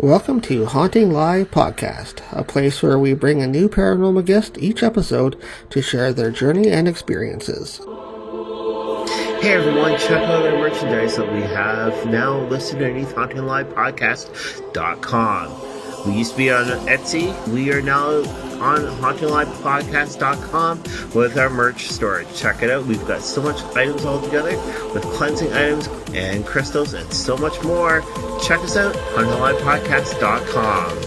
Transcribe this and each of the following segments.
Welcome to Haunting Live Podcast, a place where we bring a new paranormal guest each episode to share their journey and experiences. Hey everyone, check out our merchandise that we have now listed underneath HauntingLivePodcast.com. We used to be on Etsy. We are now on HauntingLivePodcast.com with our merch store. Check it out. We've got so much items all together with cleansing items and crystals and so much more. Check us out, HauntingLivePodcast.com.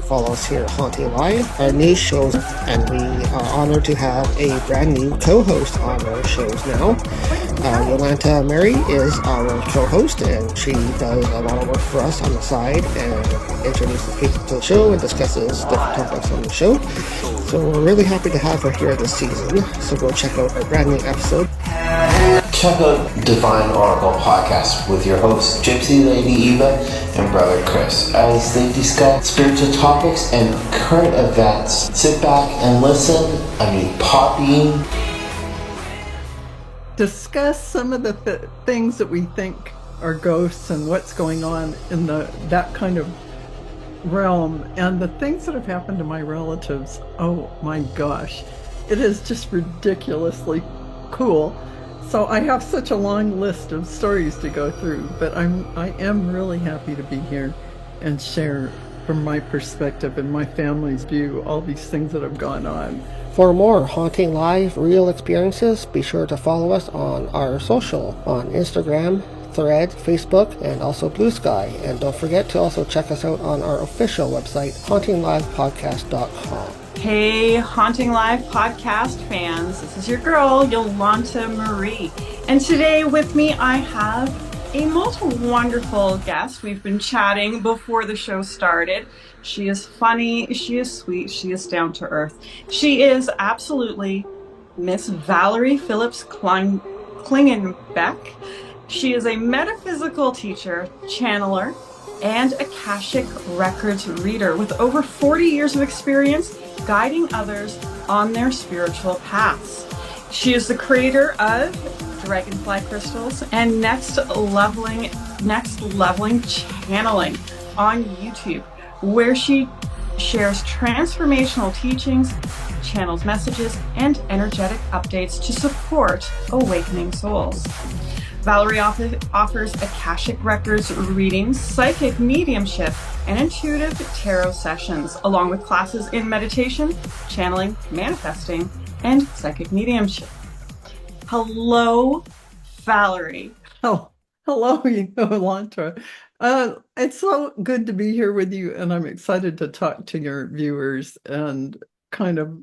Follow us here at Haunting Live, our new shows, and we are honored to have a brand new co-host on our shows now. Yolanta Meri is our co-host, and she does a lot of work for us on the side and introduces people to the show and discusses different topics on the show. So we're really happy to have her here this season. So go check out our brand new episode. Check out Divine Oracle Podcast with your hosts Gypsy Lady Eva and Brother Chris as they discuss spiritual topics and current events. Sit back and listen. Popping. Discuss some of the things that we think are ghosts and what's going on in that kind of realm and the things that have happened to my relatives. Oh my gosh, it is just ridiculously cool. So I have such a long list of stories to go through, but I am really happy to be here and share from my perspective and my family's view all these things that have gone on. For more Haunting Live real experiences, be sure to follow us on our social on Instagram, Thread, Facebook, and also Blue Sky. And don't forget to also check us out on our official website, HauntingLivePodcast.com. Hey, Haunting Live podcast fans, this is your girl, Yolanta Meri. And today with me, I have a most wonderful guest. We've been chatting before the show started. She is funny, she is sweet, she is down to earth. She is absolutely Miss Valerie Phillips Klingebeck. She is a metaphysical teacher, channeler, and Akashic Records reader with over 40 years of experience guiding others on their spiritual paths. She is the creator of Dragonfly Crystals and Next Leveling Channeling on YouTube, where she shares transformational teachings, channels messages, and energetic updates to support awakening souls. Valerie offers Akashic Records readings, psychic mediumship, and intuitive tarot sessions, along with classes in meditation, channeling, manifesting, and psychic mediumship. Hello, Valerie. Oh, hello, Yolanta. It's so good to be here with you, and I'm excited to talk to your viewers and kind of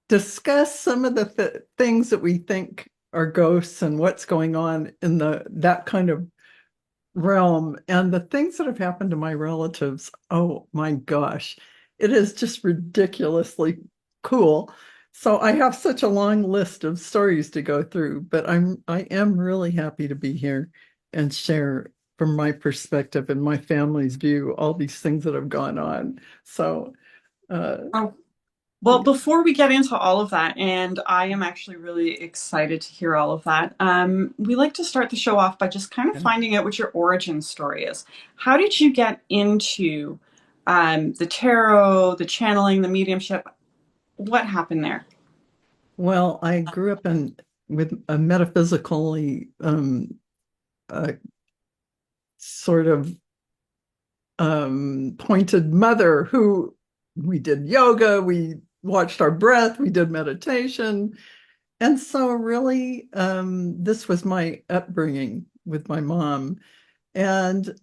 discuss some of the things that we think are ghosts and what's going on in that kind of realm and the things that have happened to my relatives. Oh my gosh, it is just ridiculously cool. So I have such a long list of stories to go through, but I am really happy to be here and share from my perspective and my family's view all these things that have gone on. So well, before we get into all of that, and I am actually really excited to hear all of that, we like to start the show off by just kind of finding out what your origin story is. How did you get into the tarot, the channeling, the mediumship? What happened there? Well, I grew up with a metaphysically sort of pointed mother who we did yoga, we watched our breath, we did meditation. And so really, this was my upbringing with my mom. And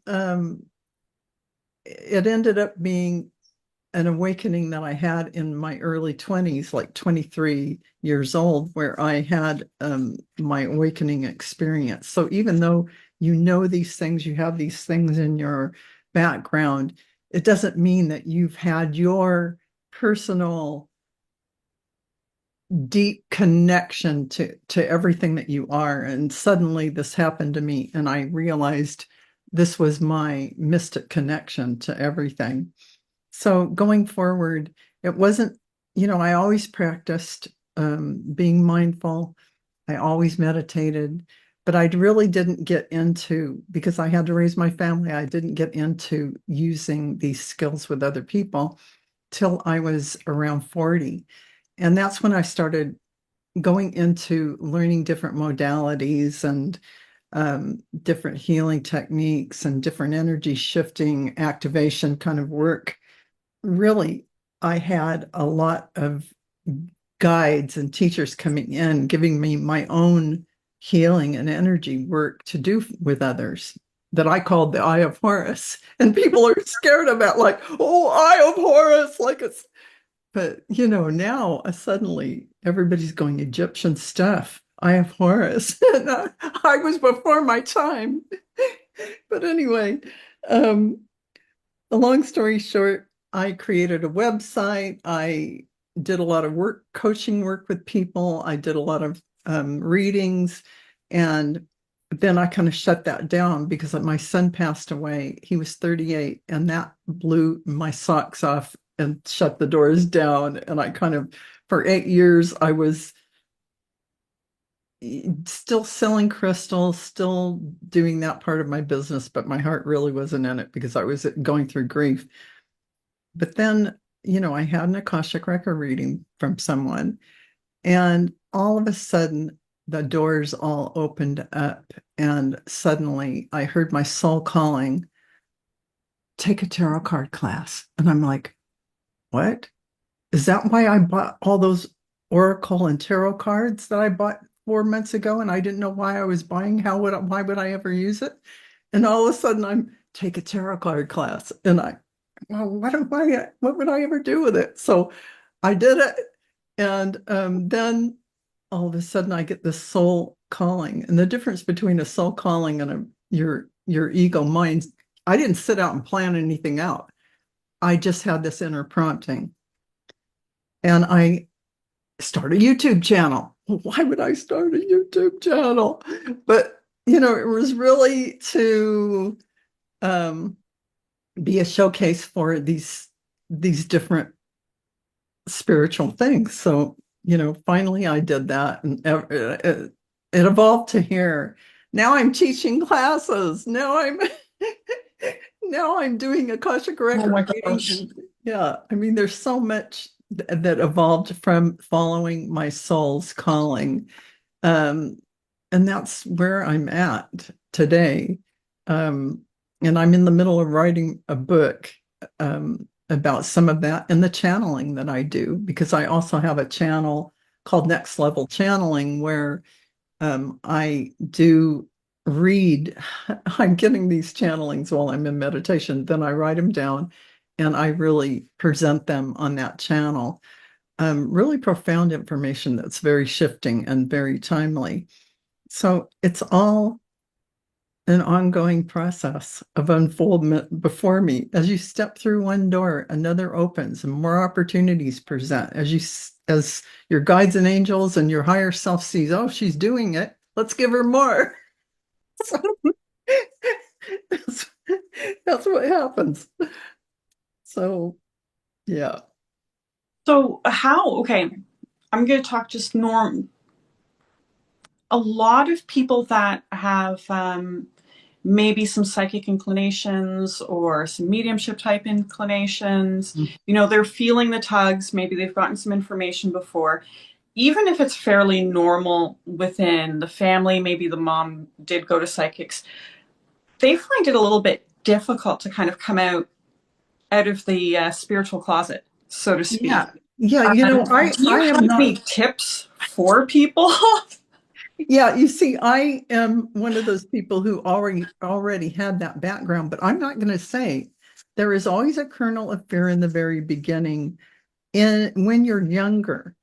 it ended up being an awakening that I had in my early 20s, like 23 years old, where I had my awakening experience. So even though you know these things, you have these things in your background, it doesn't mean that you've had your personal deep connection to everything that you are. And suddenly this happened to me, and I realized this was my mystic connection to everything. So going forward, it wasn't, I always practiced being mindful. I always meditated, but I really didn't get into, because I had to raise my family, I didn't get into using these skills with other people till I was around 40. And that's when I started going into learning different modalities and different healing techniques and different energy shifting activation kind of work. Really, I had a lot of guides and teachers coming in, giving me my own healing and energy work to do with others that I called the Eye of Horus. And people are scared of that, like, oh, Eye of Horus, like it's, but now suddenly everybody's going Egyptian stuff. Eye of Horus. And I was before my time. But anyway, the long story short, I created a website. I did a lot of coaching work with people. I did a lot of readings. And then I kind of shut that down because my son passed away. He was 38, and that blew my socks off and shut the doors down. And I kind of, for 8 years, I was still selling crystals, still doing that part of my business, but my heart really wasn't in it because I was going through grief. But then, I had an Akashic record reading from someone, and all of a sudden, the doors all opened up, and suddenly I heard my soul calling, take a tarot card class. And I'm like, what? Is that why I bought all those oracle and tarot cards that I bought 4 months ago? And I didn't know why I was buying. Why would I ever use it? And all of a sudden take a tarot card class. And what would I ever do with it? So I did it. And then all of a sudden I get this soul calling. And the difference between a soul calling and your ego mind, I didn't sit out and plan anything out. I just had this inner prompting. And I started a YouTube channel. Why would I start a YouTube channel? But, it was really to be a showcase for these different spiritual things. So, finally I did that, and it evolved to here. Now I'm teaching classes. Now I'm doing Akashic record readings. Yeah, I mean, there's so much that evolved from following my soul's calling. And that's where I'm at today. And I'm in the middle of writing a book about some of that and the channeling that I do, because I also have a channel called Next Level Channeling where I do read. I'm getting these channelings while I'm in meditation, then I write them down and I really present them on that channel. Really profound information that's very shifting and very timely. So it's all an ongoing process of unfoldment before me. As you step through one door, another opens and more opportunities present. As your guides and angels and your higher self sees, oh, she's doing it, let's give her more. So, that's what happens. So, yeah. So okay, I'm going to talk just norm. A lot of people that have maybe some psychic inclinations or some mediumship type inclinations, they're feeling the tugs, maybe they've gotten some information before. Even if it's fairly normal within the family, maybe the mom did go to psychics, they find it a little bit difficult to kind of come out of the spiritual closet, so to speak. Yeah. Do you have any tips for people? Yeah, you see, I am one of those people who already had that background, but I'm not going to say there is always a kernel of fear in the very beginning. When you're younger,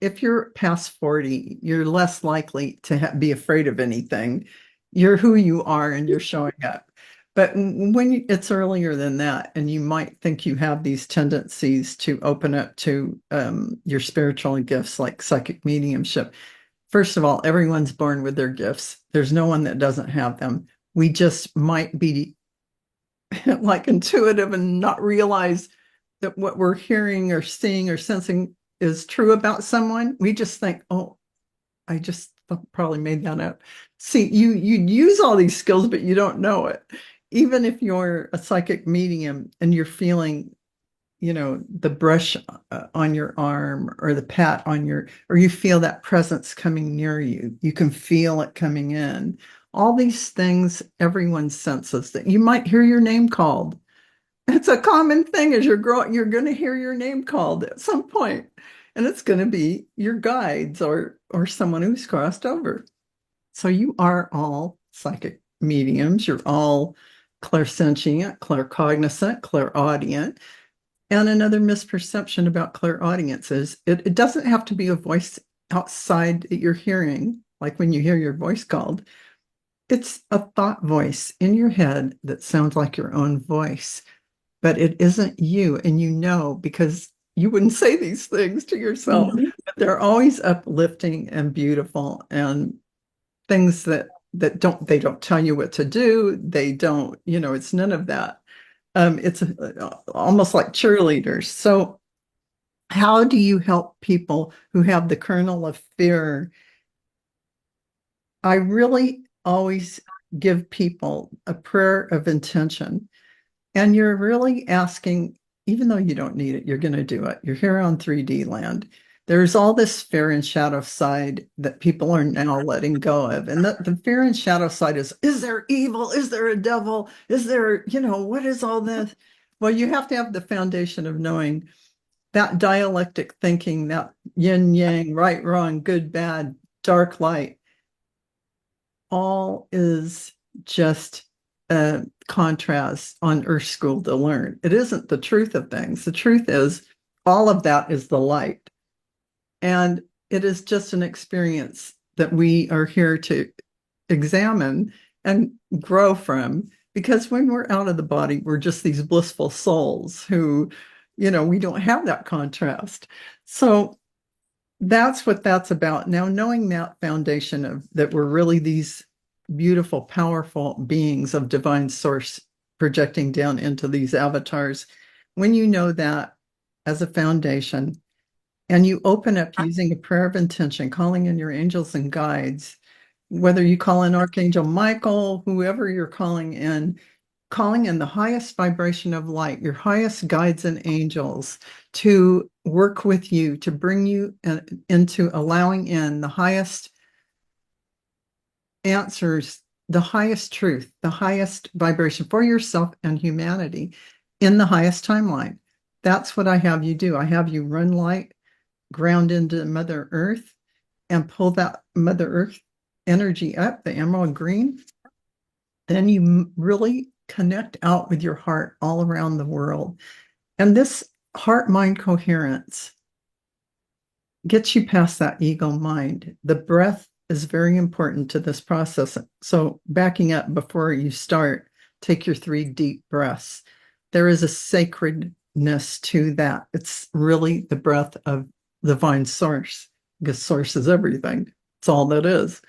if you're past 40, you're less likely to be afraid of anything. You're who you are and you're showing up. But when it's earlier than that, and you might think you have these tendencies to open up to your spiritual gifts like psychic mediumship. First of all, everyone's born with their gifts. There's no one that doesn't have them. We just might be like intuitive and not realize that what we're hearing or seeing or sensing is true about someone. We just think, oh, I just probably made that up. See, you use all these skills, but you don't know it. Even if you're a psychic medium and you're feeling, the brush on your arm or the pat on or you feel that presence coming near you, you can feel it coming in. All these things, everyone senses that you might hear your name called. It's a common thing as you're growing, you're going to hear your name called at some point, and it's going to be your guides or someone who's crossed over. So you are all psychic mediums. You're all clairsentient, claircognizant, clairaudient. And another misperception about clairaudience is it doesn't have to be a voice outside that you're hearing, like when you hear your voice called. It's a thought voice in your head that sounds like your own voice, but it isn't you. And because you wouldn't say these things to yourself, but they're always uplifting and beautiful and things that they don't tell you what to do. They don't, it's none of that. It's almost like cheerleaders. So how do you help people who have the kernel of fear? I really always give people a prayer of intention. And you're really asking, even though you don't need it, you're going to do it. You're here on 3D land. There's all this fear and shadow side that people are now letting go of. And the fear and shadow side is there evil? Is there a devil? Is there, what is all this? Well, you have to have the foundation of knowing that dialectic thinking, that yin yang, right, wrong, good, bad, dark, light, all is just a contrast on Earth School to learn. It isn't the truth of things. The truth is all of that is the light. And it is just an experience that we are here to examine and grow from, because when we're out of the body, we're just these blissful souls who, we don't have that contrast. So that's what that's about. Now, knowing that foundation of that we're really these beautiful, powerful beings of divine source projecting down into these avatars, when you know that as a foundation, and you open up using a prayer of intention, calling in your angels and guides, whether you call in Archangel Michael, whoever you're calling in the highest vibration of light, your highest guides and angels to work with you, to bring you into allowing in the highest answers, the highest truth, the highest vibration for yourself and humanity in the highest timeline. That's what I have you do. I have you run light, ground into Mother Earth, and pull that Mother Earth energy up, the emerald green. Then you really connect out with your heart all around the world. And this heart-mind coherence gets you past that ego mind. The breath is very important to this process. So backing up before you start, take your 3 deep breaths. There is a sacredness to that. It's really the breath of divine source, because source is everything. It's all that is.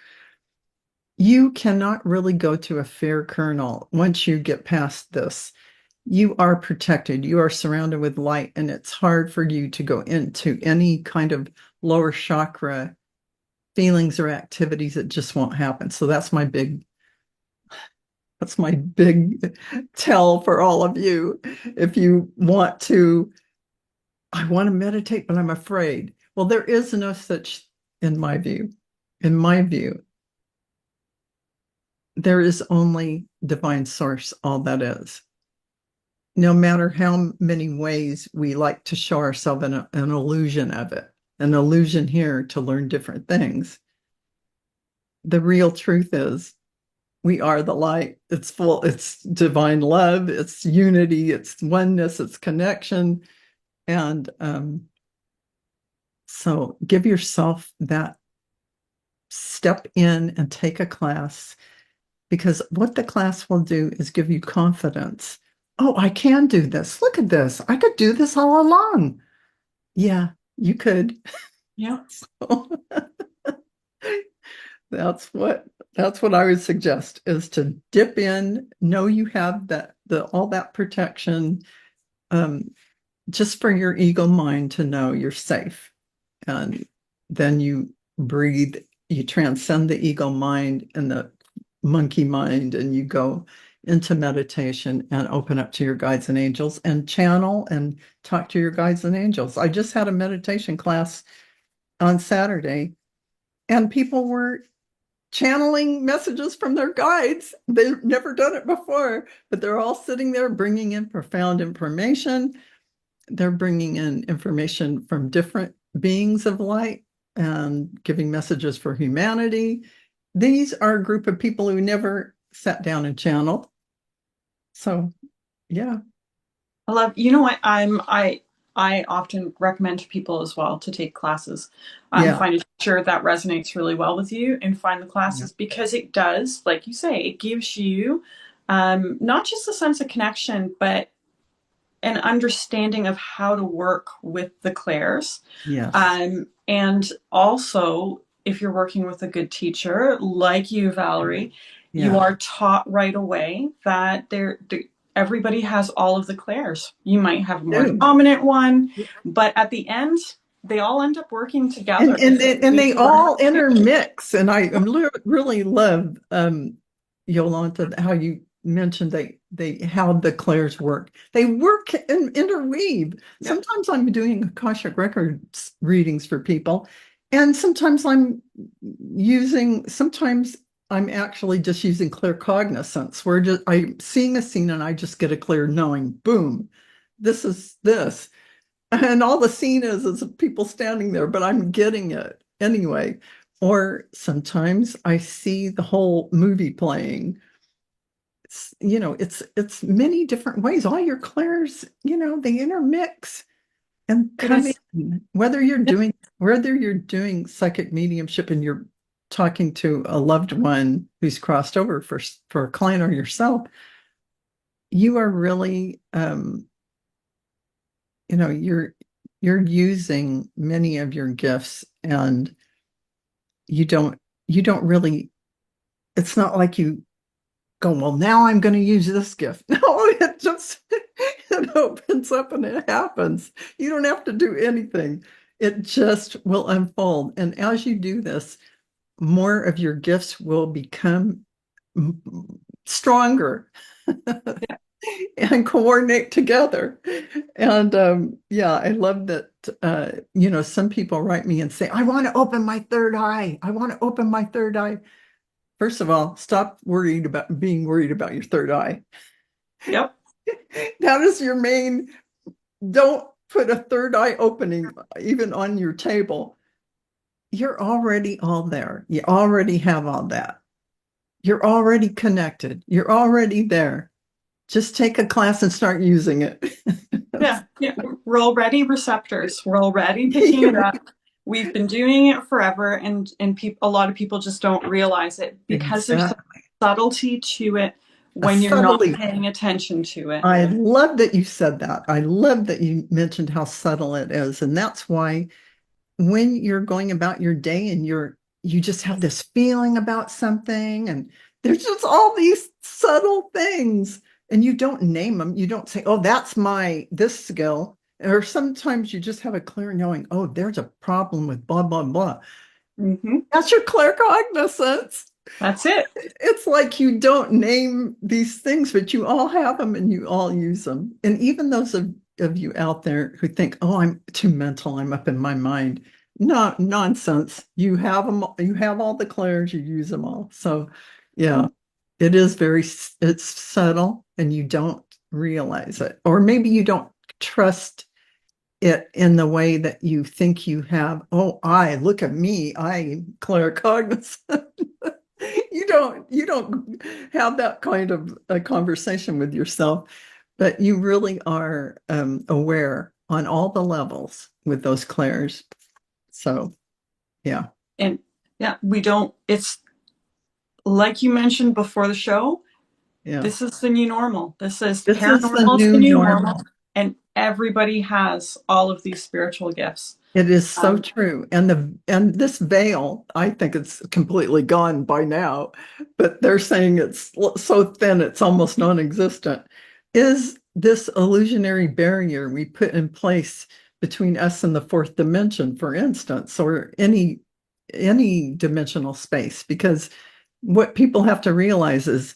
You cannot really go to a fair kernel once you get past this. You are protected. You are surrounded with light, and it's hard for you to go into any kind of lower chakra feelings or activities that just won't happen. So that's my big tell for all of you. If you want to, I want to meditate, but I'm afraid. Well, there is no such, in my view, there is only divine source, all that is. No matter how many ways we like to show ourselves an illusion of it, an illusion here to learn different things, the real truth is we are the light. It's full, it's divine love, it's unity, it's oneness, it's connection. And so give yourself that step in and take a class, because what the class will do is give you confidence. Oh, I can do this. Look at this. I could do this all along. Yeah, you could. Yeah. So, that's what I would suggest, is to dip in, know you have all that protection, just for your ego mind to know you're safe. And then you breathe you transcend the ego mind and the monkey mind, and you go into meditation and open up to your guides and angels and channel and talk to your guides and angels. I just had a meditation class on Saturday, and people were channeling messages from their guides. They've never done it before, but they're all sitting there bringing in profound information. They're bringing in information from different beings of light and giving messages for humanity. These are a group of people who never sat down and channeled. So, yeah. I love, you know what, I often recommend to people as well to take classes. Yeah. Find a teacher that resonates really well with you and find the classes, because it does, like you say, it gives you not just a sense of connection, but an understanding of how to work with the clairs. Yes. And also, if you're working with a good teacher like you, Valerie, Yeah. you are taught right away that everybody has all of the clairs. You might have a more dominant one, but at the end, they all end up working together. And they all intermix. And I really love, Yolanta, how you mentioned how the clairs work. They work and interweave. Yep. Sometimes I'm doing Akashic Records readings for people, and sometimes I'm actually just using claircognizance, where I'm seeing a scene and I just get a clear knowing, boom, this is this. And all the scene is people standing there, but I'm getting it anyway. Or sometimes I see the whole movie playing. It's many different ways. All your clairs, they intermix and come in. Whether you're doing psychic mediumship and you're talking to a loved one who's crossed over for a client or yourself, you are really, you're using many of your gifts, and you don't really, it's not like you go, well, now I'm going to use this gift. No, it just, it opens up and it happens. You don't have to do anything. It just will unfold. And as you do this, more of your gifts will become stronger and coordinate together. And I love that, some people write me and say, I want to open my third eye. I want to open my third eye. First of all, stop being worried about your third eye. Yep. That is your main, don't put a third eye opening even on your table. You're already all there. You already have all that. You're already connected. You're already there. Just take a class and start using it. Yeah. We're already receptors. We're already picking it up. We've been doing it forever, and a lot of people just don't realize it because there's some subtlety to it when you're not paying attention to it. I love that you said that. I love that you mentioned how subtle it is. And that's why when you're going about your day and you just have this feeling about something, and there's just all these subtle things, and you don't name them. You don't say, oh, that's this skill. Or sometimes you just have a clear knowing, oh, there's a problem with blah, blah, blah. Mm-hmm. That's your claircognizance. That's it. It's like you don't name these things, but you all have them and you all use them. And even those of you out there who think, oh, I'm too mental, I'm up in my mind. No, nonsense. You have them. You have all the clairs, you use them all. So yeah, it is it's subtle and you don't realize it. Or maybe you don't trust it in the way that you think you have. Oh, look at me, I'm claircognizant. You don't have that kind of a conversation with yourself, but you really are aware on all the levels with those clairs. So, yeah. And it's like you mentioned before the show, this is the new normal. This is paranormal, the new normal. And everybody has all of these spiritual gifts. It is so true. And this veil, I think it's completely gone by now, but they're saying it's so thin it's almost non-existent, is this illusionary barrier we put in place between us and the fourth dimension, for instance, or any any dimensional space, because what people have to realize is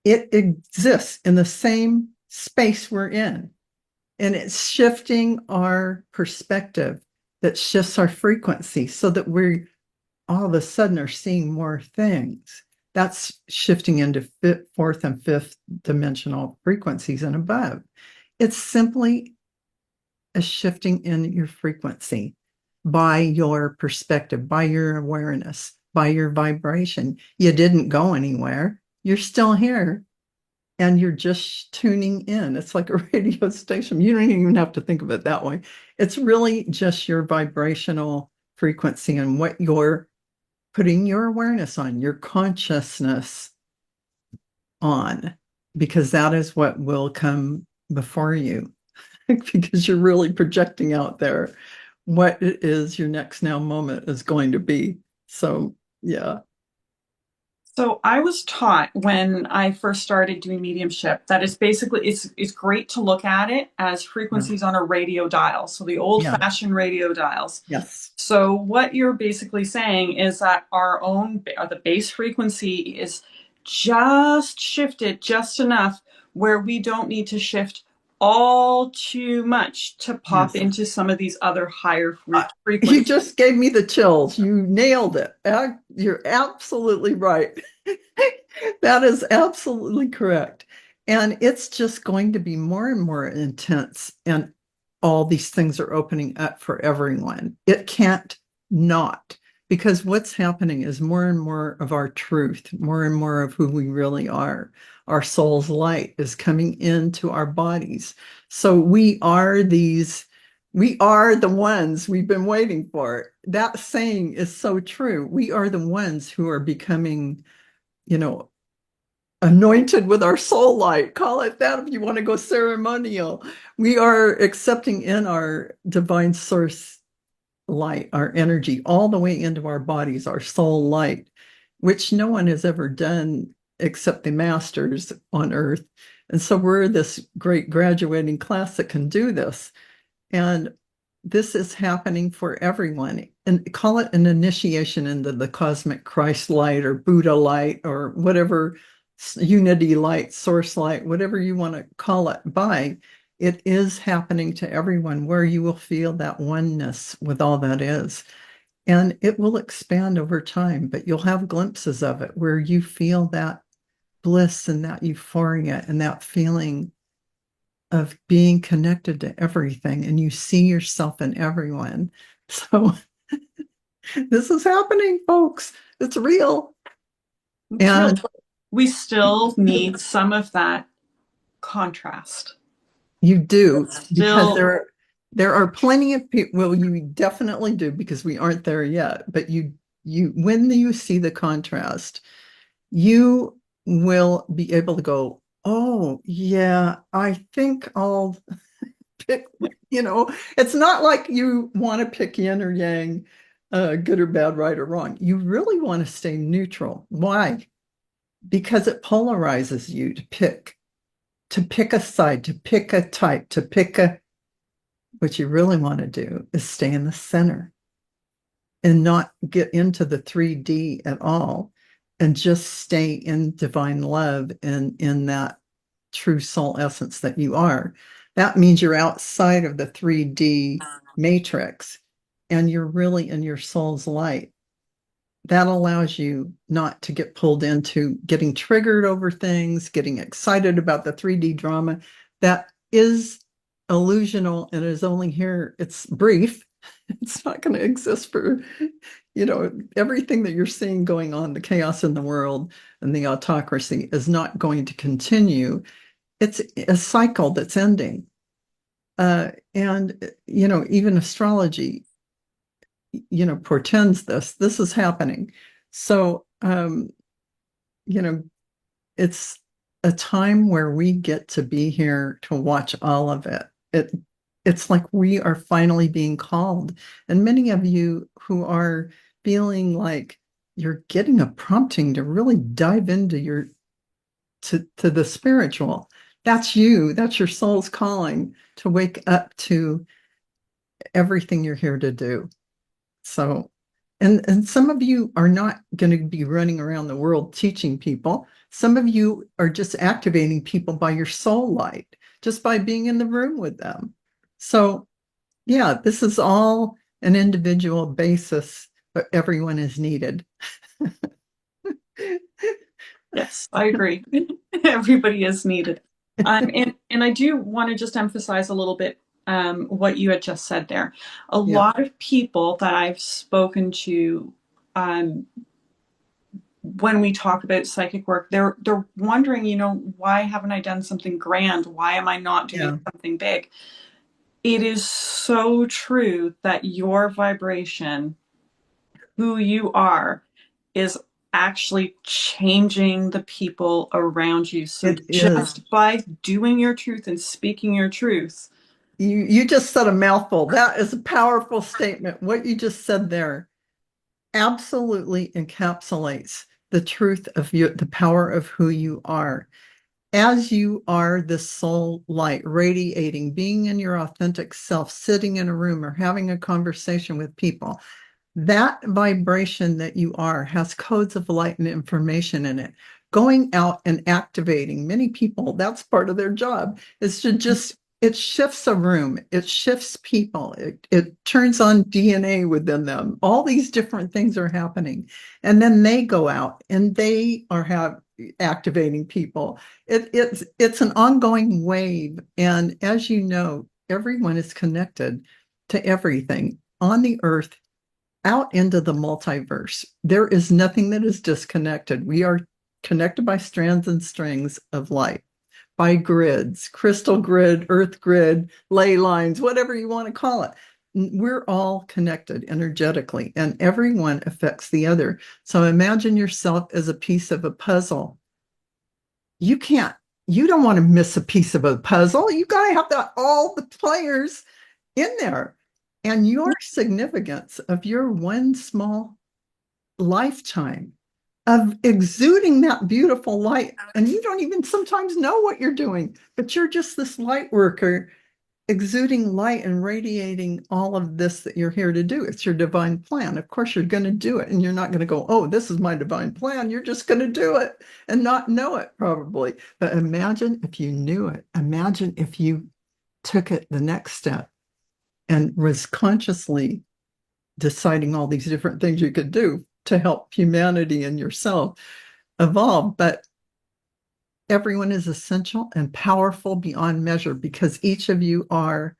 it exists in the same space we're in, and it's shifting our perspective that shifts our frequency so that we all of a sudden are seeing more things. That's shifting into fourth and fifth dimensional frequencies and above. It's simply a shifting in your frequency by your perspective, by your awareness, by your vibration. You didn't go anywhere. You're still here, and you're just tuning in. It's like a radio station. You don't even have to think of it that way. It's really just your vibrational frequency and what you're putting your awareness on, your consciousness on, because that is what will come before you. Because you're really projecting out there what it is your next now moment is going to be. So, yeah. So I was taught when I first started doing mediumship that it's basically it's great to look at it as frequencies on a radio dial. So the old-fashioned radio dials. Yes. So what you're basically saying is that the base frequency is just shifted just enough where we don't need to shift all too much to pop into some of these other higher frequencies. You just gave me the chills. You nailed it. You're absolutely right. That is absolutely correct. And it's just going to be more and more intense, and all these things are opening up for everyone. It can't not, because what's happening is more and more of our truth, more and more of who we really are. Our soul's light is coming into our bodies. So we are the ones we've been waiting for. That saying is so true. We are the ones who are becoming, anointed with our soul light. Call it that if you want to go ceremonial. We are accepting in our divine source light, our energy, all the way into our bodies, our soul light, which no one has ever done except the masters on earth. And so we're this great graduating class that can do this. And this is happening for everyone. And call it an initiation into the cosmic Christ light or Buddha light or whatever, unity light, source light, whatever you want to call it by. It is happening to everyone, where you will feel that oneness with all that is. And it will expand over time, but you'll have glimpses of it where you feel that bliss and that euphoria and that feeling of being connected to everything, and you see yourself in everyone. So this is happening, folks. It's real. And we still need some of that contrast. You do, because there are plenty of people. Well, you definitely do, because we aren't there yet. But you when you see the contrast, you will be able to go, oh yeah, I think I'll pick. It's not like you want to pick yin or yang, good or bad, right or wrong. You really want to stay neutral. Why? Because it polarizes you to pick a side, to pick a type, what you really want to do is stay in the center and not get into the 3D at all, and just stay in divine love and in that true soul essence that you are. That means you're outside of the 3D matrix, and you're really in your soul's light. That allows you not to get pulled into getting triggered over things, getting excited about the 3D drama. That is illusional and is only here. It's brief. It's not going to exist for, everything that you're seeing going on, the chaos in the world and the autocracy is not going to continue. It's a cycle that's ending. And even astrology, portends this is happening. So, it's a time where we get to be here to watch all of it. It's like we are finally being called. And many of you who are feeling like you're getting a prompting to really dive into to the spiritual, that's you. That's your soul's calling to wake up to everything you're here to do. So And some of you are not going to be running around the world teaching people. Some of you are just activating people by your soul light, just by being in the room with them. So, yeah, this is all an individual basis, but everyone is needed. Yes, I agree. Everybody is needed. And I do want to just emphasize a little bit what you had just said there. A Yeah. lot of people that I've spoken to, when we talk about psychic work, they're wondering, why haven't I done something grand? Why am I not doing something big? It is so true that your vibration, who you are, is actually changing the people around you. So It just is. by doing your truth and speaking your truth. You just said a mouthful. That is a powerful statement. What you just said there absolutely encapsulates the truth of you, the power of who you are. As you are this soul light radiating, being in your authentic self, sitting in a room or having a conversation with people, that vibration that you are has codes of light and information in it. Going out and activating many people, that's part of their job, is to just, it shifts a room, it shifts people, it turns on DNA within them. All these different things are happening. And then they go out and they are activating people. It's an ongoing wave. And as you know, everyone is connected to everything on the earth, out into the multiverse. There is nothing that is disconnected. We are connected by strands and strings of light, by grids, crystal grid, earth grid, ley lines, whatever you want to call it. We're all connected energetically, and everyone affects the other. So imagine yourself as a piece of a puzzle. You don't want to miss a piece of a puzzle. You got to have all the players in there. And your significance of your one small lifetime of exuding that beautiful light, and you don't even sometimes know what you're doing, but you're just this light worker exuding light and radiating all of this that you're here to do. It's your divine plan. Of course, you're going to do it, and you're not going to go, oh, this is my divine plan. You're just going to do it and not know it, probably. But imagine if you knew it. Imagine if you took it the next step and was consciously deciding all these different things you could do to help humanity and yourself evolve. But everyone is essential and powerful beyond measure because each of you are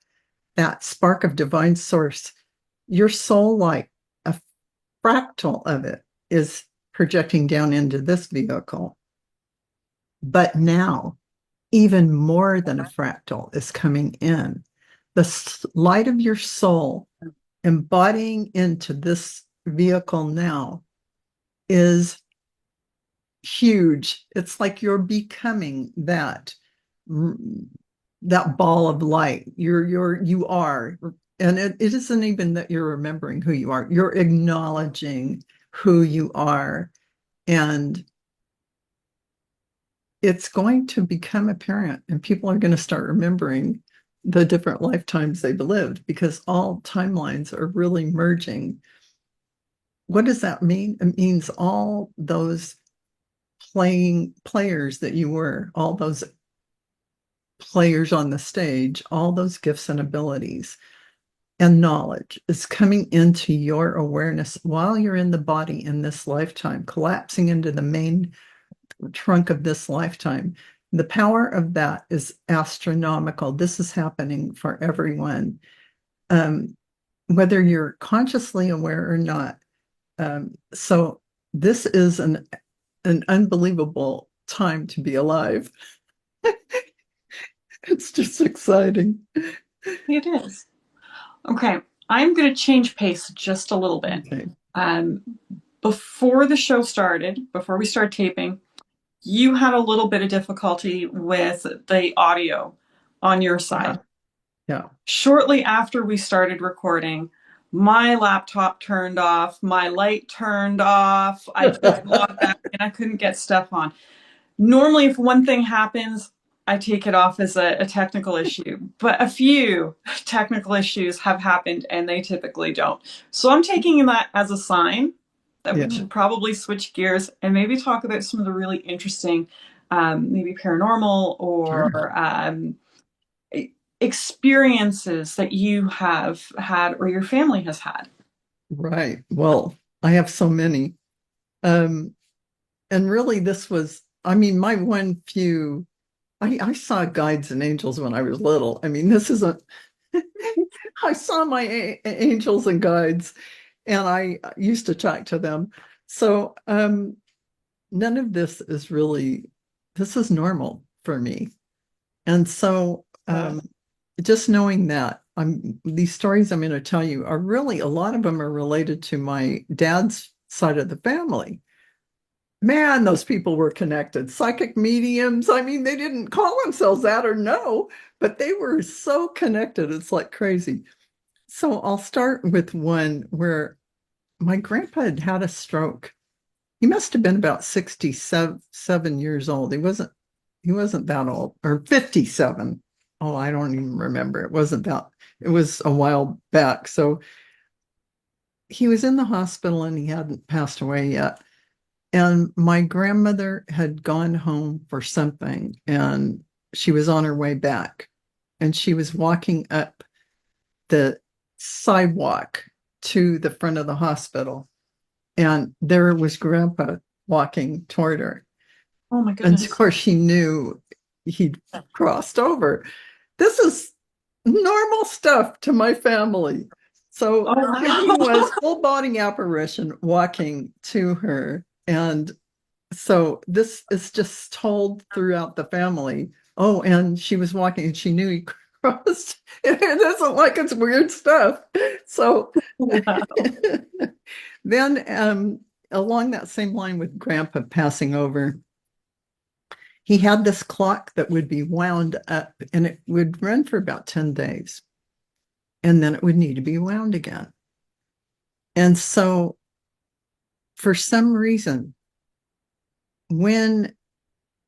that spark of divine source. Your soul light, a fractal of it, is projecting down into this vehicle. But now, even more than a fractal is coming in. The light of your soul embodying into this vehicle now is huge. It's like you're becoming that ball of light. You are. And it isn't even that you're remembering who you are. You're acknowledging who you are. And it's going to become apparent, and people are going to start remembering the different lifetimes they've lived because all timelines are really merging. What does that mean? It means all those players that you were, all those players on the stage, all those gifts and abilities and knowledge is coming into your awareness while you're in the body in this lifetime, collapsing into the main trunk of this lifetime. The power of that is astronomical. This is happening for everyone, whether you're consciously aware or not. So this is an unbelievable time to be alive. It's just exciting. It is. Okay, I'm going to change pace just a little bit. Okay. Before the show started, before we started taping, you had a little bit of difficulty with the audio on your side. Yeah. Shortly after we started recording, my laptop turned off, my light turned off, I couldn't log back and I couldn't get stuff on. Normally, if one thing happens, I take it off as a technical issue, but a few technical issues have happened and they typically don't. So I'm taking that as a sign that we should probably switch gears and maybe talk about some of the really interesting, maybe paranormal or experiences that you have had or your family has had. Right. Well, I have so many. And really this was, I mean, my one few, I saw guides and angels when I was little. I mean, this isn't, I saw my angels and guides and I used to talk to them. So none of this is really, this is normal for me. And so just knowing that these stories I'm going to tell you are really, a lot of them are related to my dad's side of the family. Man, those people were connected. Psychic mediums. I mean, they didn't call themselves that or no, but they were so connected. It's like crazy. So I'll start with one where my grandpa had had a stroke. He must have been about 67 years old. He wasn't that old, or 57. Oh, I don't even remember. It was a while back. So he was in the hospital and he hadn't passed away yet. And my grandmother had gone home for something and she was on her way back and she was walking up the sidewalk to the front of the hospital. And there was Grandpa walking toward her. Oh my goodness. And of course she knew he'd crossed over. This is normal stuff to my family. So he was full body apparition walking to her. And so this is just told throughout the family. Oh, and she was walking and she knew he crossed. It isn't like it's weird stuff. So then along that same line with Grandpa passing over, he had this clock that would be wound up and it would run for about 10 days. And then it would need to be wound again. And so for some reason, when,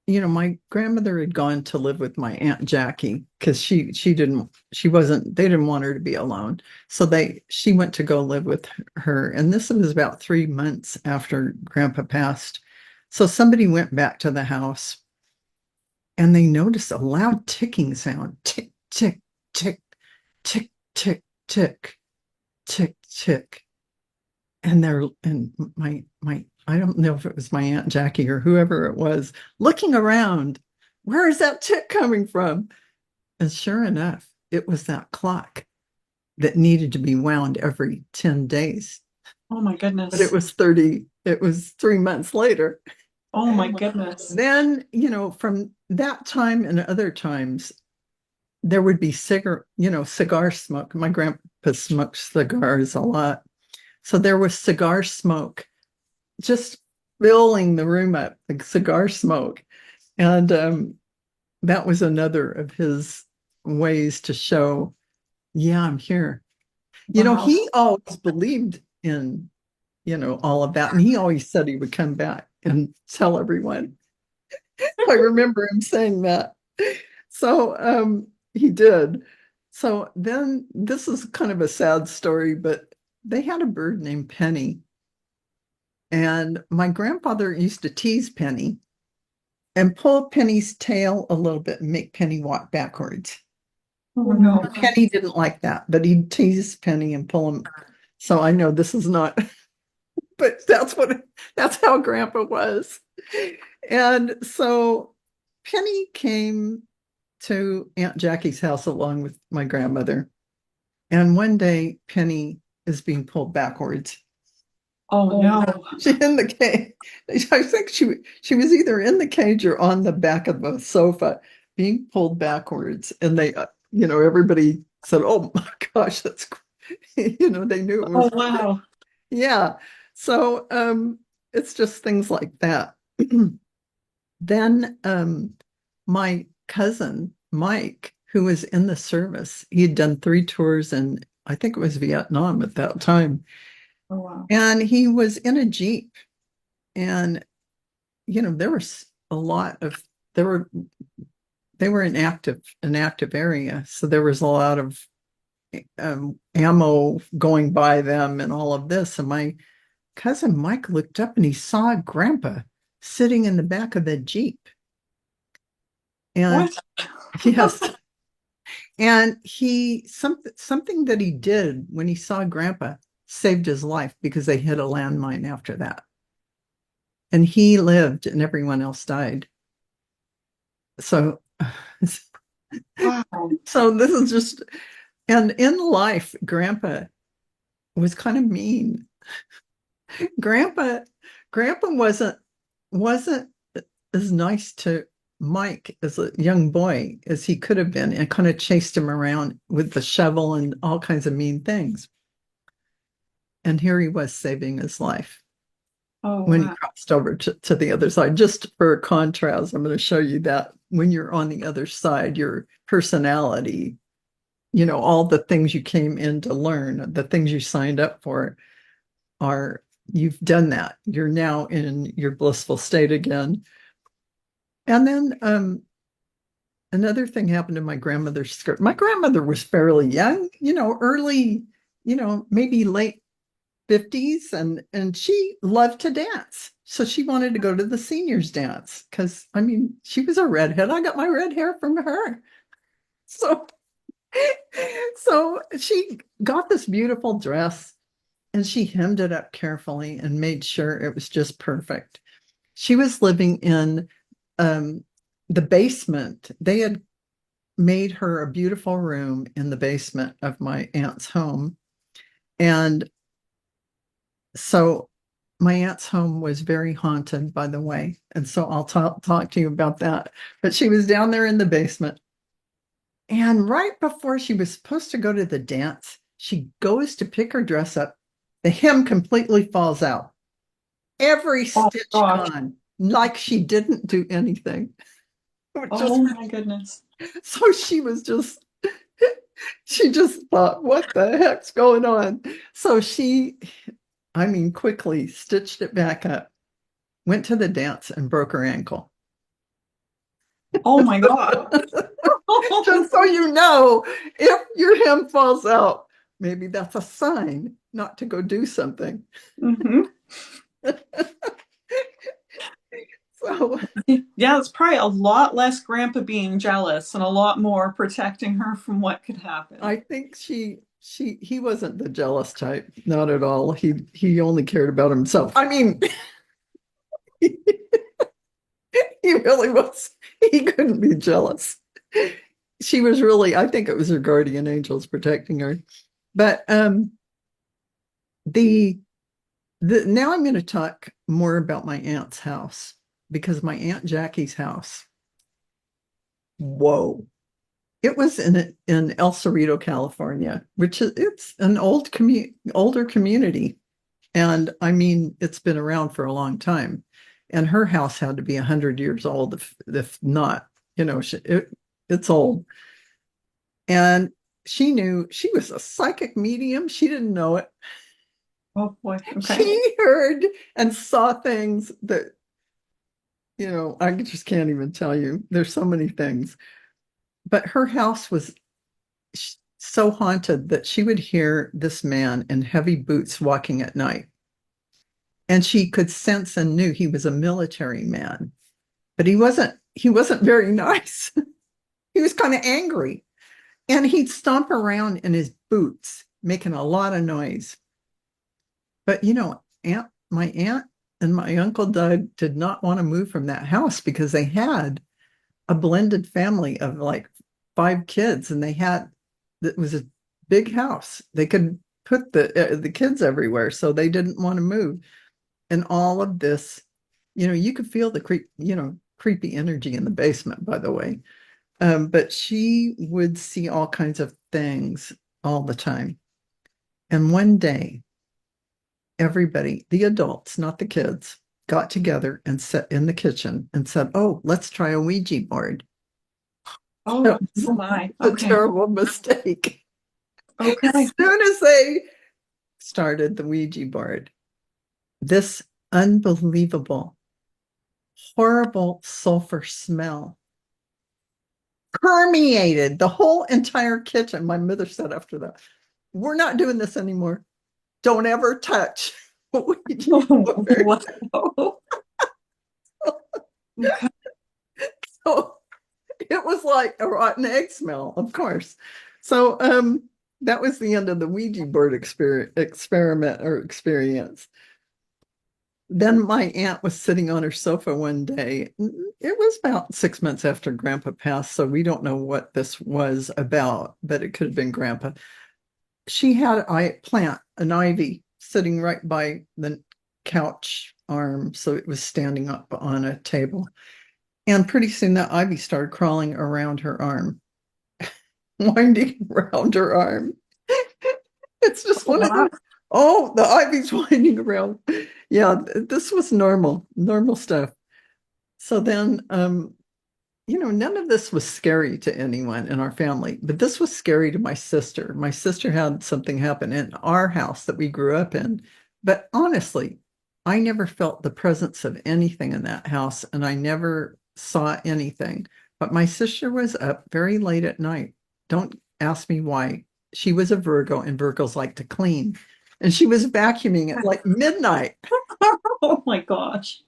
my grandmother had gone to live with my Aunt Jackie because they didn't want her to be alone. So she went to go live with her. And this was about 3 months after Grandpa passed. So somebody went back to the house and they noticed a loud ticking sound. Tick, tick, tick, tick, tick, tick, tick, tick. And my I don't know if it was my Aunt Jackie or whoever it was looking around. Where is that tick coming from? And sure enough, it was that clock that needed to be wound every 10 days. Oh my goodness. But it was 3 months later. Oh my goodness. Then, from that time and other times, there would be cigar smoke. My grandpa smoked cigars a lot. So there was cigar smoke just filling the room up, like cigar smoke. And that was another of his ways to show, yeah, I'm here. Wow. He always believed in, all of that. And he always said he would come back and tell everyone. I remember him saying that. So he did. So then this is kind of a sad story, but they had a bird named Penny. And my grandfather used to tease Penny and pull Penny's tail a little bit and make Penny walk backwards. Oh no. Penny didn't like that, but he'd tease Penny and pull him. So I know this is not, but that's how Grandpa was. And so Penny came to Aunt Jackie's house along with my grandmother. And one day Penny is being pulled backwards. Oh no. She's in the cage. I think she was either in the cage or on the back of the sofa being pulled backwards. And they, everybody said, oh my gosh, that's, they knew it was. Oh wow. Yeah. So it's just things like that. Then my cousin, Mike, who was in the service, he had done 3 tours in, I think it was Vietnam at that time. Oh, wow. And he was in a Jeep. And, there was an active area, so there was a lot of ammo going by them and all of this. And my cousin Mike looked up and he saw Grandpa sitting in the back of the Jeep. And What? yes, and something that he did when he saw Grandpa saved his life, because they hit a landmine after that. And he lived and everyone else died. So, Wow. so this is just, and in life, Grandpa was kind of mean. Grandpa wasn't as nice to Mike as a young boy as he could have been, and kind of chased him around with the shovel and all kinds of mean things. And here he was saving his life when he crossed over to the other side. Just for a contrast, I'm going to show you that when you're on the other side, your personality, all the things you came in to learn, the things you signed up for, you've done that. You're now in your blissful state again. And then another thing happened in my grandmother's skirt. My grandmother was fairly young, early, maybe late 50s, and she loved to dance. So she wanted to go to the seniors dance because, she was a redhead. I got my red hair from her. So she got this beautiful dress and she hemmed it up carefully and made sure it was just perfect. She was living in the basement. They had made her a beautiful room in the basement of my aunt's home. And so my aunt's home was very haunted, by the way. And so I'll talk to you about that. But she was down there in the basement. And right before she was supposed to go to the dance, she goes to pick her dress up. The hem completely falls out. Every stitch gone, like she didn't do anything. My goodness. So she just thought, what the heck's going on? So she, quickly stitched it back up, went to the dance and broke her ankle. Oh my God. Just so you know, if your hem falls out, maybe that's a sign not to go do something. Mm-hmm. So yeah, it's probably a lot less Grandpa being jealous and a lot more protecting her from what could happen. I think he wasn't the jealous type, not at all. He only cared about himself. He really was. He couldn't be jealous. She was really, I think it was her guardian angels protecting her. But now I'm going to talk more about my aunt's house, because my Aunt Jackie's house, whoa. It was in El Cerrito, California, which it's an older community. And it's been around for a long time. And her house had to be 100 years old, if not, it's old. And she knew she was a psychic medium. She didn't know it. Oh boy. Okay. She heard and saw things that, I just can't even tell you. There's so many things. But her house was so haunted that she would hear this man in heavy boots walking at night. And she could sense and knew he was a military man. But he wasn't very nice. He was kind of angry. And he'd stomp around in his boots, making a lot of noise. But, my aunt and my uncle Doug did not want to move from that house, because they had a blended family of like 5 kids, and it was a big house. They could put the kids everywhere, so they didn't want to move. And all of this, you could feel the creepy energy in the basement, by the way. But she would see all kinds of things all the time. And one day, everybody, the adults, not the kids, got together and sat in the kitchen and said, "Oh, let's try a Ouija board." Oh my. Okay. A terrible mistake. Okay. As soon as they started the Ouija board, this unbelievable, horrible sulfur smell permeated the whole entire kitchen. My mother said after that, "We're not doing this anymore. Don't ever touch." Wow. So it was like a rotten egg smell, of course. So that was the end of the Ouija board experiment or experience. Then my aunt was sitting on her sofa one day. It was about 6 months after Grandpa passed, so we don't know what this was about, but it could have been Grandpa. She had a plant, an ivy, sitting right by the couch arm, so it was standing up on a table. And pretty soon that ivy started crawling around her arm, winding around her arm. It's just one of those, oh, the ivy's winding around. Yeah, this was normal stuff. So then, none of this was scary to anyone in our family, but this was scary to my sister. My sister had something happen in our house that we grew up in. But honestly, I never felt the presence of anything in that house, and I never saw anything. But my sister was up very late at night. Don't ask me why. She was a Virgo, and Virgos like to clean. And she was vacuuming at like midnight. Oh my gosh.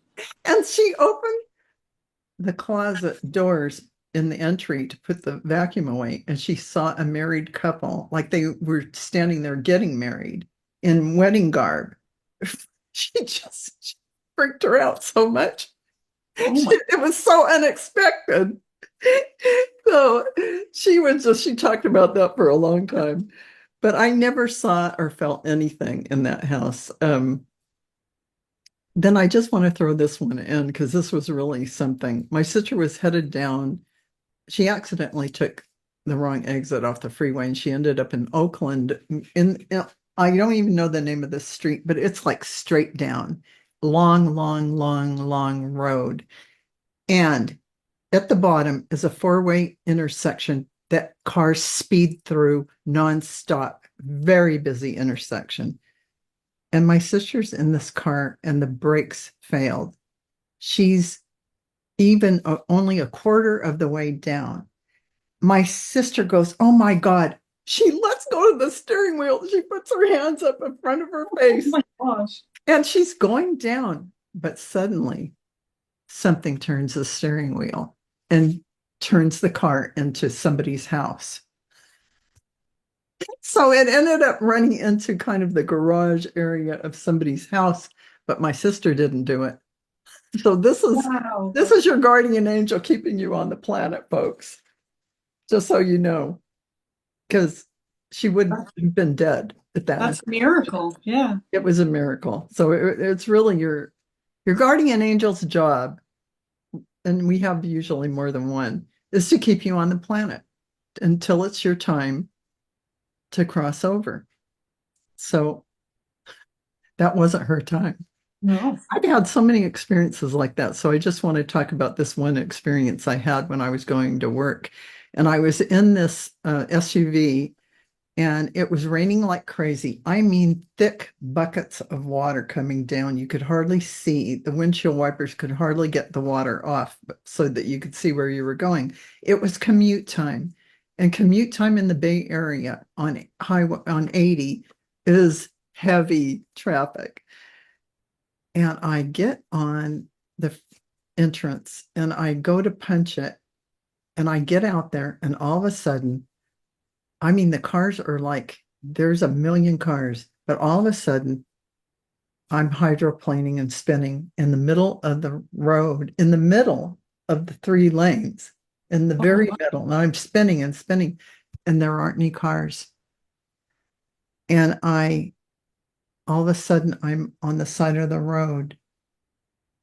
And she opened the closet doors in the entry to put the vacuum away, and she saw a married couple, like they were standing there getting married in wedding garb. She just freaked her out so much. It was so unexpected. So she talked about that for a long time, but I never saw or felt anything in that house. Then I just want to throw this one in because this was really something. My sister was headed down. She accidentally took the wrong exit off the freeway, and she ended up in Oakland. I don't even know the name of the street, but it's like straight down, long, long, long, long road. And at the bottom is a four-way intersection that cars speed through nonstop, very busy intersection. And my sister's in this car and the brakes failed. She's even only a quarter of the way down. My sister goes, "Oh my God." She lets go of the steering wheel. She puts her hands up in front of her face. Oh my gosh. And she's going down. But suddenly something turns the steering wheel and turns the car into somebody's house. So it ended up running into kind of the garage area of somebody's house, but my sister didn't do it. So this is your guardian angel keeping you on the planet, folks. Just so you know, because she wouldn't have been dead at that. That's a miracle. Yeah. It was a miracle. So it's really your guardian angel's job, and we have usually more than one, is to keep you on the planet until it's your time to cross over. So that wasn't her time. No. I've had so many experiences like that. So I just want to talk about this one experience I had when I was going to work. And I was in this SUV, and it was raining like crazy. I mean, thick buckets of water coming down. You could hardly see. The windshield wipers could hardly get the water off so that you could see where you were going. It was commute time. And commute time in the Bay Area on 80 is heavy traffic. And I get on the entrance and I go to punch it, and I get out there, and all of a sudden, I mean, the cars are like, there's a million cars, but all of a sudden I'm hydroplaning and spinning in the middle of the road, in the middle of the three lanes, in the very middle. And I'm spinning and spinning, and there aren't any cars. And all of a sudden I'm on the side of the road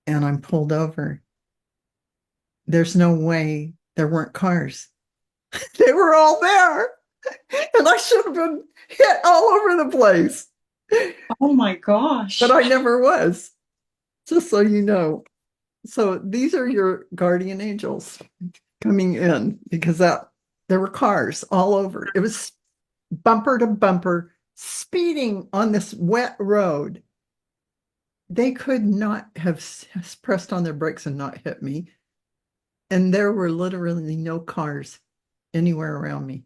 and I'm pulled over. There's no way there weren't cars. They were all there. And I should have been hit all over the place. Oh my gosh. But I never was, just so you know. So these are your guardian angels coming in, because there were cars all over. It was bumper to bumper, speeding on this wet road. They could not have pressed on their brakes and not hit me. And there were literally no cars anywhere around me.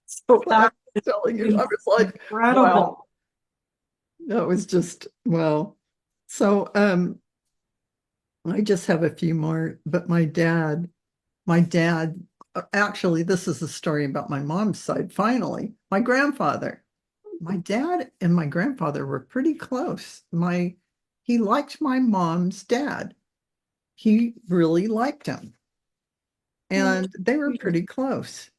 So I was telling you, I was like, Incredible. wow. That was just, well. So I just have a few more, but my dad, actually, this is a story about my mom's side. Finally, my grandfather, my dad and my grandfather were pretty close. He liked my mom's dad. He really liked him. And they were pretty close.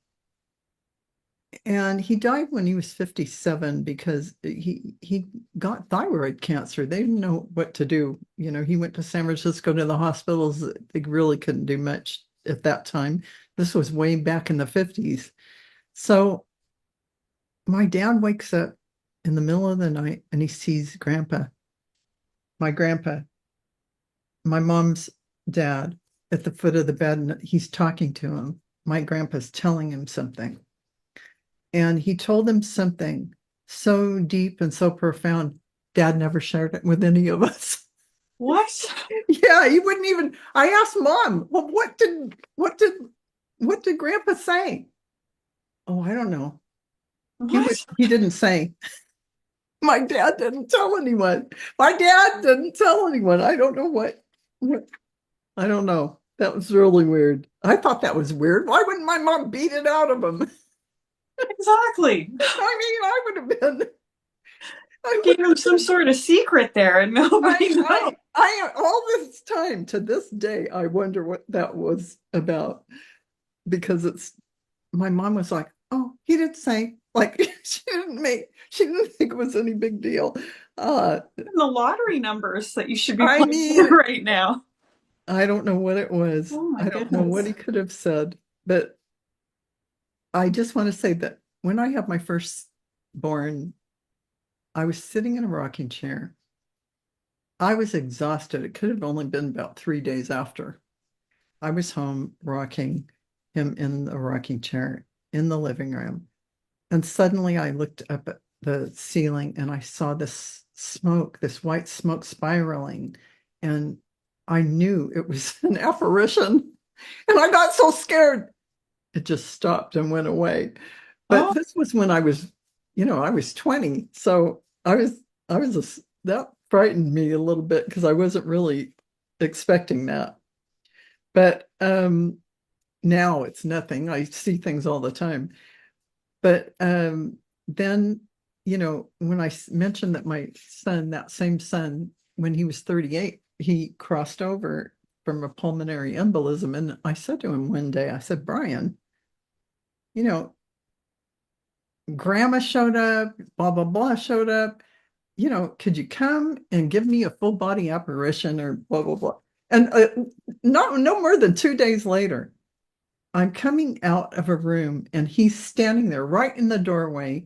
And he died when he was 57 because he got thyroid cancer. They didn't know what to do. You know, he went to San Francisco to the hospitals. They really couldn't do much at that time. This was way back in the 50s. So my dad wakes up in the middle of the night and he sees my grandpa, my mom's dad, at the foot of the bed, and he's talking to him. My grandpa's telling him something. And he told him something so deep and so profound, Dad never shared it with any of us. What? Yeah, he wouldn't even. I asked Mom, well, what did Grandpa say? Oh, I don't know. He didn't say. My dad didn't tell anyone. My dad didn't tell anyone. I don't know what I don't know. That was really weird. I thought that was weird. Why wouldn't my mom beat it out of him? Exactly. I mean, I would have been. I gave him some sort of secret there, and nobody knows. I all this time to this day, I wonder what that was about, because my mom was like, "Oh, he didn't say." Like she didn't think it was any big deal. The lottery numbers that you should be I playing mean, right now. I don't know what it was. Oh my I don't know what he could have said, but I just want to say that when I had my firstborn, I was sitting in a rocking chair. I was exhausted. It could have only been about 3 days after. I was home rocking him in the rocking chair in the living room. And suddenly I looked up at the ceiling and I saw this white smoke spiraling. And I knew it was an apparition. And I got so scared. It just stopped and went away. But this was when I was 20. So that frightened me a little bit because I wasn't really expecting that. But now it's nothing. I see things all the time. But then, when I mentioned that my son, that same son, when he was 38, he crossed over from a pulmonary embolism. And I said to him one day, I said, Brian, Grandma showed up, blah, blah, blah showed up. Could you come and give me a full body apparition or blah, blah, blah. And no more than 2 days later, I'm coming out of a room and he's standing there right in the doorway,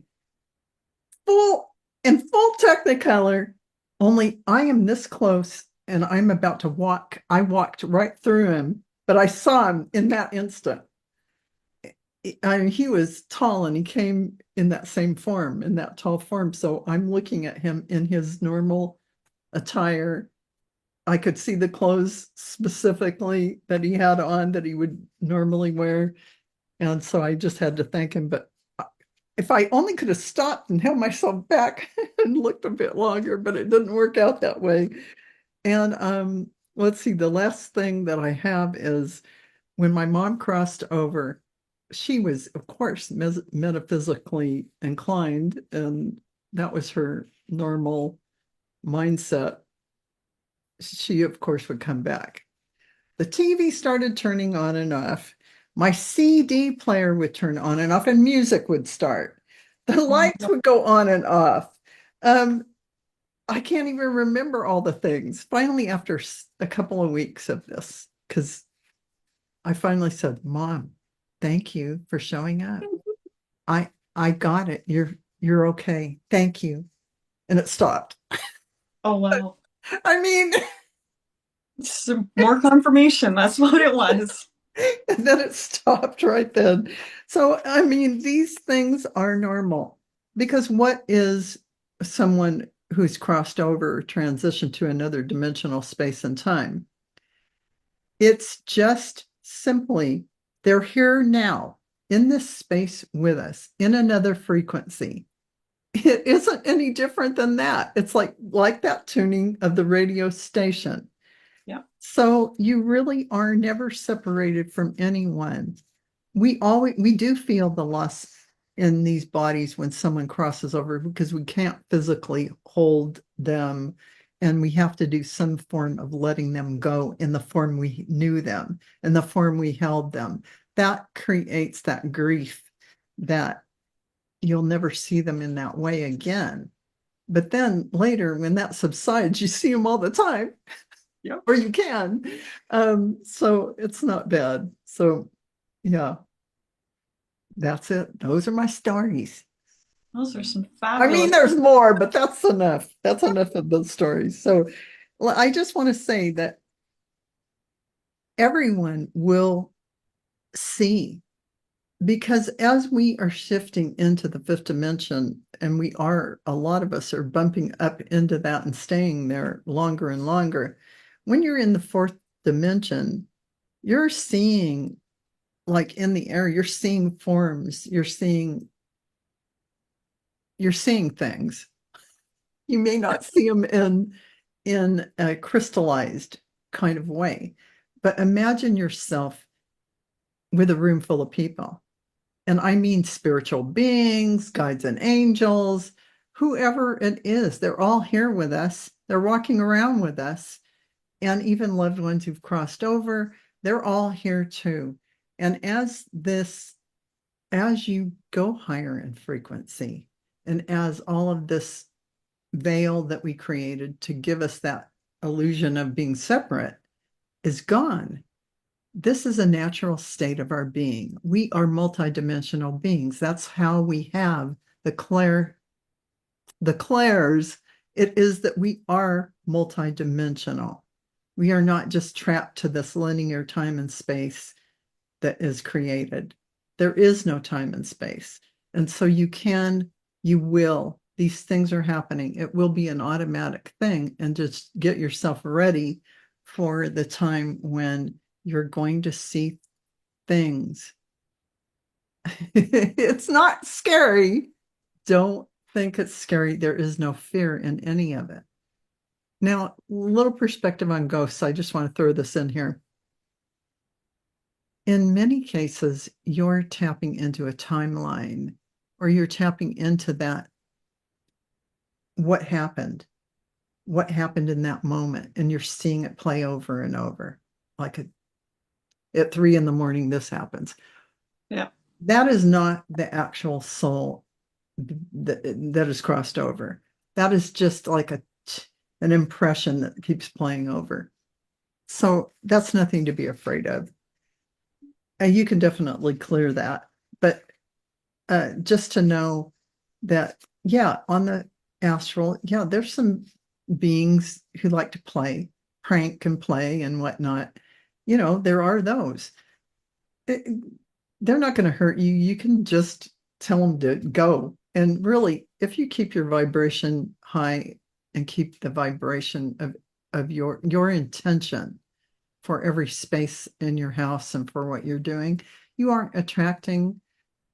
in full Technicolor, only I am this close and I'm about to walk. I walked right through him, but I saw him in that instant. He was tall and he came in that same form, in that tall form. So I'm looking at him in his normal attire. I could see the clothes specifically that he had on that he would normally wear. And so I just had to thank him. But if I only could have stopped and held myself back and looked a bit longer, but it didn't work out that way. And let's see, the last thing that I have is when my mom crossed over, she was, of course, metaphysically inclined, and that was her normal mindset. She, of course, would come back. The TV started turning on and off. My CD player would turn on and off, and music would start. The lights would go on and off. I can't even remember all the things. Finally, after a couple of weeks of this, because I finally said, Mom, thank you for showing up. I got it. You're okay. Thank you. And it stopped. Oh, wow. I mean, some more confirmation. That's what it was. And then it stopped right then. So, I mean, these things are normal, because what is someone who's crossed over or transitioned to another dimensional space and time? It's just simply They're here now in this space with us in another frequency. It isn't any different than that. It's like that tuning of the radio station. Yeah. So you really are never separated from anyone. We do feel the loss in these bodies when someone crosses over because we can't physically hold them, and we have to do some form of letting them go in the form we knew them, in the form we held them. That creates that grief that you'll never see them in that way again. But then later, when that subsides, you see them all the time. Yeah. Or you can. So it's not bad. So yeah, that's it. Those are my stories. Those are some I fabulous. mean, there's more, but that's enough. That's enough of those stories. So I just want to say that everyone will see, because as we are shifting into the fifth dimension, and a lot of us are bumping up into that and staying there longer and longer. When you're in the fourth dimension, you're seeing, like in the air, you're seeing forms, you're seeing things. You may not see them in a crystallized kind of way, but imagine yourself with a room full of people. And I mean spiritual beings, guides and angels, whoever it is, they're all here with us. They're walking around with us. And even loved ones who've crossed over, they're all here too. And as you go higher in frequency, and as all of this veil that we created to give us that illusion of being separate is gone, this is a natural state of our being. We are multidimensional beings. That's how we have the clairs. It is that we are multidimensional. We are not just trapped to this linear time and space that is created. There is no time and space. And so you will, these things are happening. It will be an automatic thing, and just get yourself ready for the time when you're going to see things. It's not scary. Don't think it's scary. There is no fear in any of it. Now, a little perspective on ghosts. I just want to throw this in here. In many cases, you're tapping into a timeline, or you're tapping into that, what happened in that moment, and you're seeing it play over and over. Like at 3 a.m, this happens. Yeah. That is not the actual soul that is crossed over. That is just like an impression that keeps playing over. So that's nothing to be afraid of. You can definitely clear that. But just to know that, yeah, on the astral, yeah, there's some beings who like to prank and play and whatnot. There are those. They're not going to hurt you. You can just tell them to go. And really, if you keep your vibration high and keep the vibration of your intention for every space in your house and for what you're doing, you aren't attracting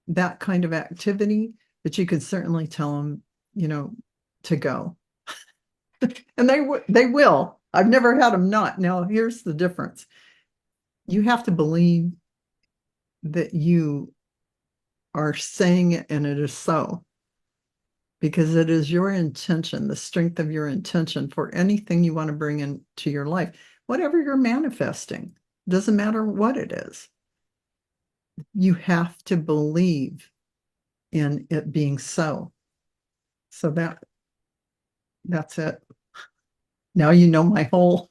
that kind of activity, but you can certainly tell them, to go. And they will. I've never had them not. Now, here's the difference. You have to believe that you are saying it and it is so, because it is your intention, the strength of your intention for anything you want to bring into your life, whatever you're manifesting, doesn't matter what it is. You have to believe in it being so. So that's it. Now you know my whole.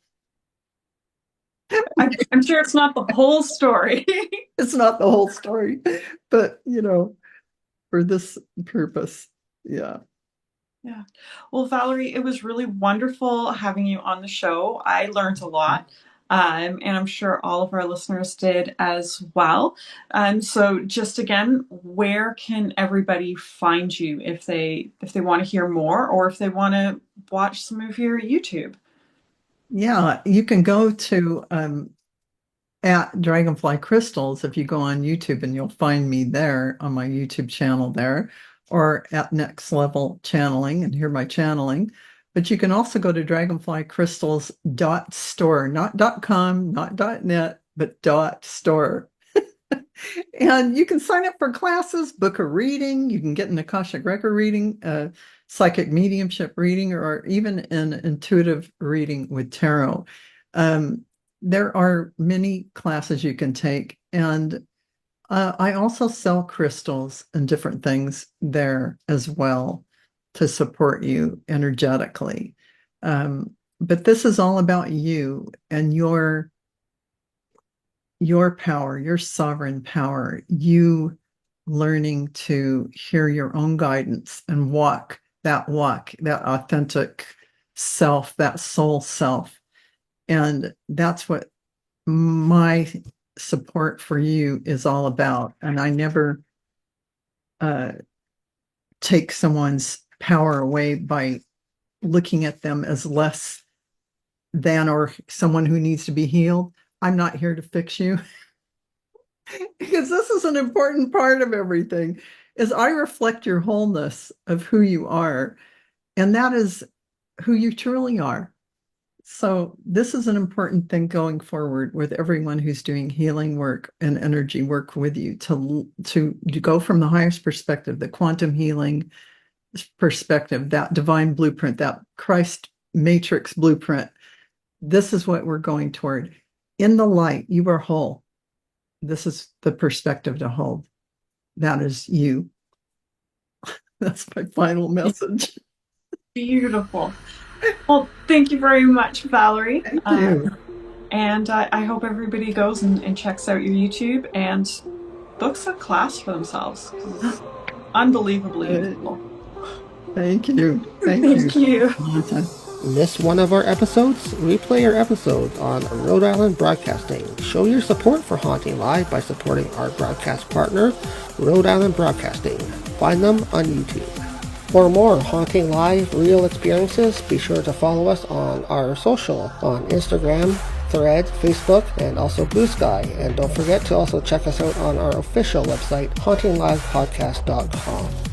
I'm sure it's not the whole story. It's not the whole story, but for this purpose, yeah. Yeah. Well, Valerie, it was really wonderful having you on the show. I learned a lot. And I'm sure all of our listeners did as well. So just again, where can everybody find you if they want to hear more, or if they want to watch some of your YouTube? Yeah, you can go to at Dragonfly Crystals, if you go on YouTube, and you'll find me there on my YouTube channel there, or at Next Level Channeling and hear my channeling. But you can also go to dragonflycrystals.store, not .com, not .net, but .store. And you can sign up for classes, book a reading. You can get an Akashic Record reading, a psychic mediumship reading, or even an intuitive reading with tarot. There are many classes you can take. And I also sell crystals and different things there as well to support you energetically. But this is all about you and your power, your sovereign power, you learning to hear your own guidance and walk, that authentic self, that soul self. And that's what my support for you is all about. And I never take someone's power away by looking at them as less than or someone who needs to be healed. I'm not here to fix you. Because this is an important part of everything, is I reflect your wholeness of who you are. And that is who you truly are. So this is an important thing going forward with everyone who's doing healing work and energy work with you, to go from the highest perspective, the quantum healing perspective, that divine blueprint, that Christ matrix blueprint. This is what we're going toward. In the light, you are whole. This is the perspective to hold. That is you. That's my final message. Beautiful. Well, thank you very much, Valerie. Thank you. And I hope everybody goes and checks out your YouTube and books a class for themselves. It's unbelievably useful. Thank you. Thank you. Miss one of our episodes? Replay our episodes on Rhode Island Broadcasting. Show your support for Haunting Live by supporting our broadcast partner, Rhode Island Broadcasting. Find them on YouTube. For more Haunting Live real experiences, be sure to follow us on our social, on Instagram, Thread, Facebook, and also Blue Sky. And don't forget to also check us out on our official website, hauntinglivepodcast.com.